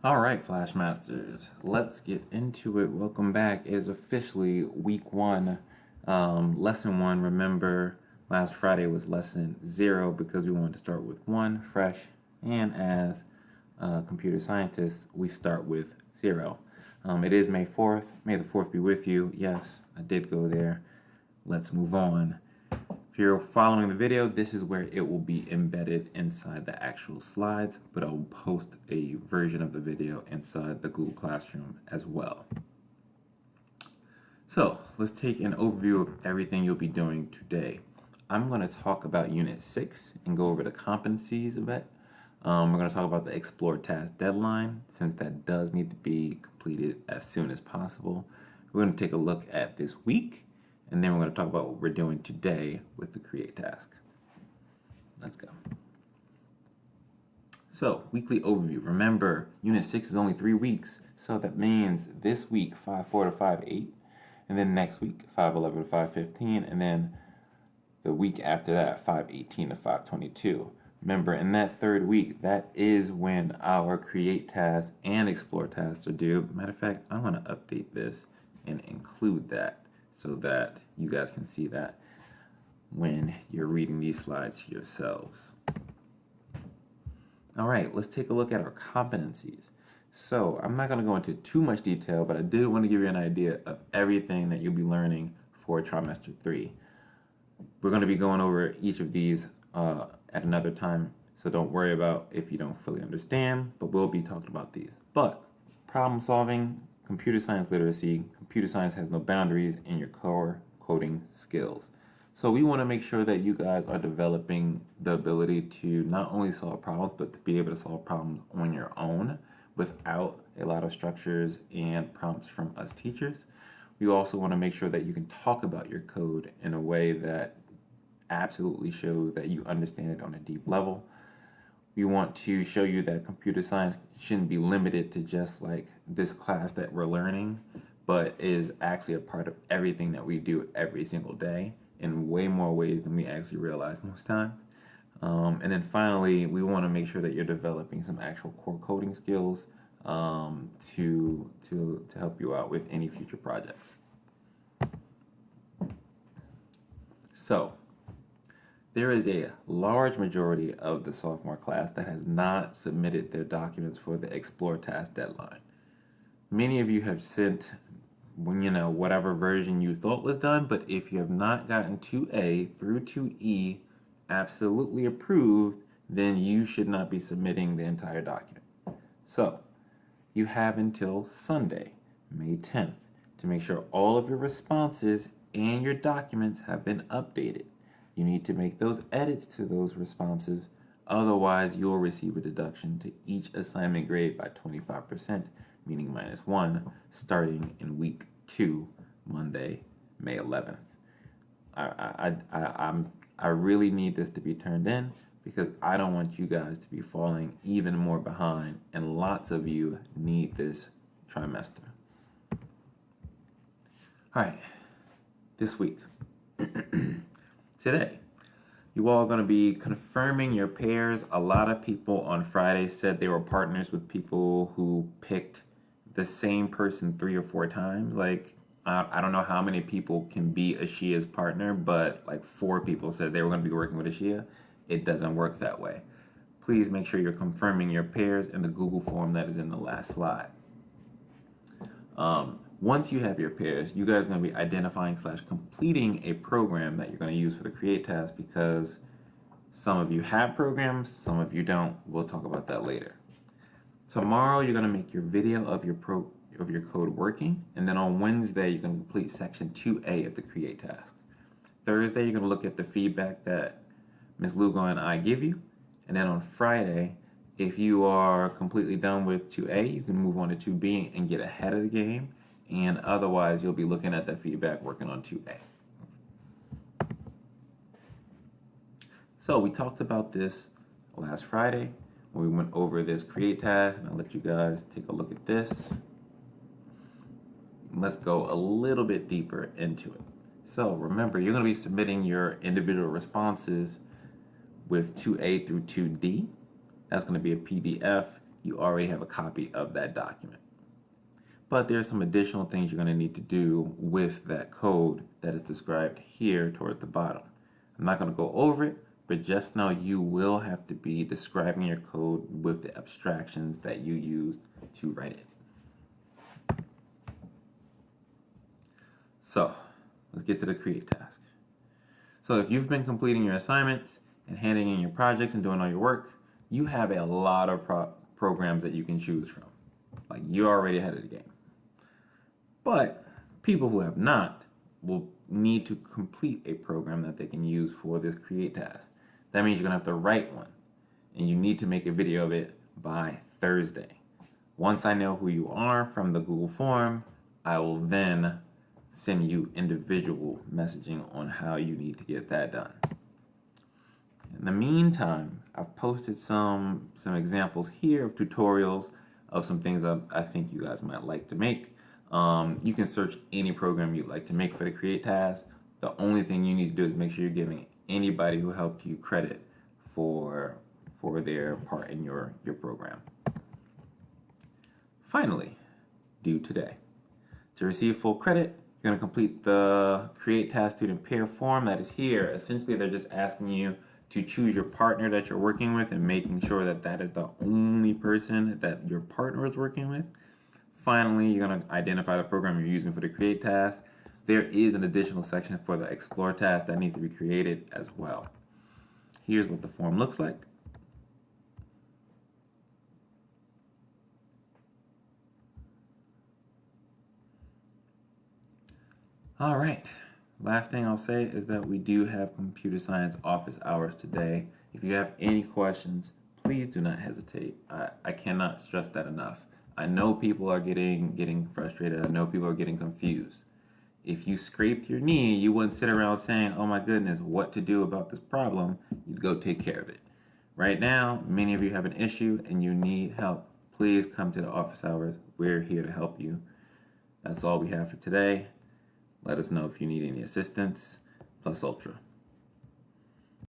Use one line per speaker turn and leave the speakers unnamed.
All right, Flashmasters, let's get into it. Welcome back. It is officially week one, lesson one. Remember, last Friday was lesson 0 because we wanted to start with one fresh, and as computer scientists, we start with 0. It is May 4th. May the 4th be with you. Yes, I did go there. Let's move on. If you're following the video, this is where it will be embedded inside the actual slides, but I'll post a version of the video inside the Google Classroom as well. So let's take an overview of everything you'll be doing today. I'm going to talk about Unit 6 and go over the competencies of it. We're going to talk about the Explore task deadline, since that does need to be completed as soon as possible. We're going to take a look at this week, and then we're going to talk about what we're doing today with the Create task. Let's go. So, weekly overview. Remember, Unit 6 is only 3 weeks, so that means this week, 5-4 to 5-8, and then next week, 5-11 to 5-15, and then the week after that, 5-18 to 5-22. Remember, in that third week, that is when our Create tasks and Explore tasks are due. Matter of fact, I'm going to update this and include that so that you guys can see that when you're reading these slides yourselves. All right, let's take a look at our competencies. So I'm not going to go into too much detail, but I did want to give you an idea of everything that you'll be learning for trimester 3. We're going to be going over each of these at another time, so don't worry about if you don't fully understand, but we'll be talking about these. But problem solving, computer science literacy, computer science has no boundaries in your core coding skills. So we want to make sure that you guys are developing the ability to not only solve problems, but to be able to solve problems on your own without a lot of structures and prompts from us teachers. We also want to make sure that you can talk about your code in a way that absolutely shows that you understand it on a deep level. We want to show you that computer science shouldn't be limited to just like this class that we're learning, but is actually a part of everything that we do every single day in way more ways than we actually realize most times. And then finally, we want to make sure that you're developing some actual core coding skills to help you out with any future projects. So, there is a large majority of the sophomore class that has not submitted their documents for the Explore task deadline. Many of you have sent whatever version you thought was done, but if you have not gotten 2A through 2E absolutely approved, then you should not be submitting the entire document. So, you have until Sunday, May 10th, to make sure all of your responses and your documents have been updated. You need to make those edits to those responses, otherwise you'll receive a deduction to each assignment grade by 25%, meaning -1, starting in week 2, Monday, May 11th. I really need this to be turned in because I don't want you guys to be falling even more behind, and lots of you need this trimester. All right, this week. Today, you all are going to be confirming your pairs. A lot of people on Friday said they were partners with people who picked the same person 3 or 4 times. Like, I don't know how many people can be Ashia's partner, but like 4 people said they were going to be working with Ashia. It doesn't work that way. Please make sure you're confirming your pairs in the Google form that is in the last slide. Once you have your pairs, you guys are going to be identifying / completing a program that you're going to use for the Create task, because some of you have programs, some of you don't. We'll talk about that later. Tomorrow, you're going to make your video of your code working, and then on Wednesday, you're going to complete section 2A of the Create task. Thursday, you're going to look at the feedback that Ms. Lugo and I give you, and then on Friday, if you are completely done with 2A, you can move on to 2B and get ahead of the game. And otherwise, you'll be looking at that feedback working on 2A. So we talked about this last Friday when we went over this Create task, and I'll let you guys take a look at this. Let's go a little bit deeper into it. So remember, you're going to be submitting your individual responses with 2A through 2D. That's going to be a PDF. you already have a copy of that document. But there's some additional things you're going to need to do with that code that is described here toward the bottom. I'm not going to go over it, but just know you will have to be describing your code with the abstractions that you used to write it. So let's get to the create task. So if you've been completing your assignments and handing in your projects and doing all your work, you have a lot of programs that you can choose from. Like, you're already ahead of the game. But people who have not will need to complete a program that they can use for this create task. That means you're going to have to write one, and you need to make a video of it by Thursday. Once I know who you are from the Google form, I will then send you individual messaging on how you need to get that done. In the meantime, I've posted some examples here of tutorials of some things I think you guys might like to make. You can search any program you'd like to make for the create task. The only thing you need to do is make sure you're giving anybody who helped you credit for their part in your program. Finally, due today. To receive full credit, you're going to complete the create task student pair form that is here. Essentially, they're just asking you to choose your partner that you're working with and making sure that that is the only person that your partner is working with. Finally, you're going to identify the program you're using for the create task. There is an additional section for the explore task that needs to be created as well. Here's what the form looks like. All right. Last thing I'll say is that we do have computer science office hours today. If you have any questions, please do not hesitate. I cannot stress that enough. I know people are getting frustrated. I know people are getting confused. If you scraped your knee, you wouldn't sit around saying, oh my goodness, what to do about this problem. You'd go take care of it. Right now, many of you have an issue and you need help. Please come to the office hours. We're here to help you. That's all we have for today. Let us know if you need any assistance. Plus Ultra.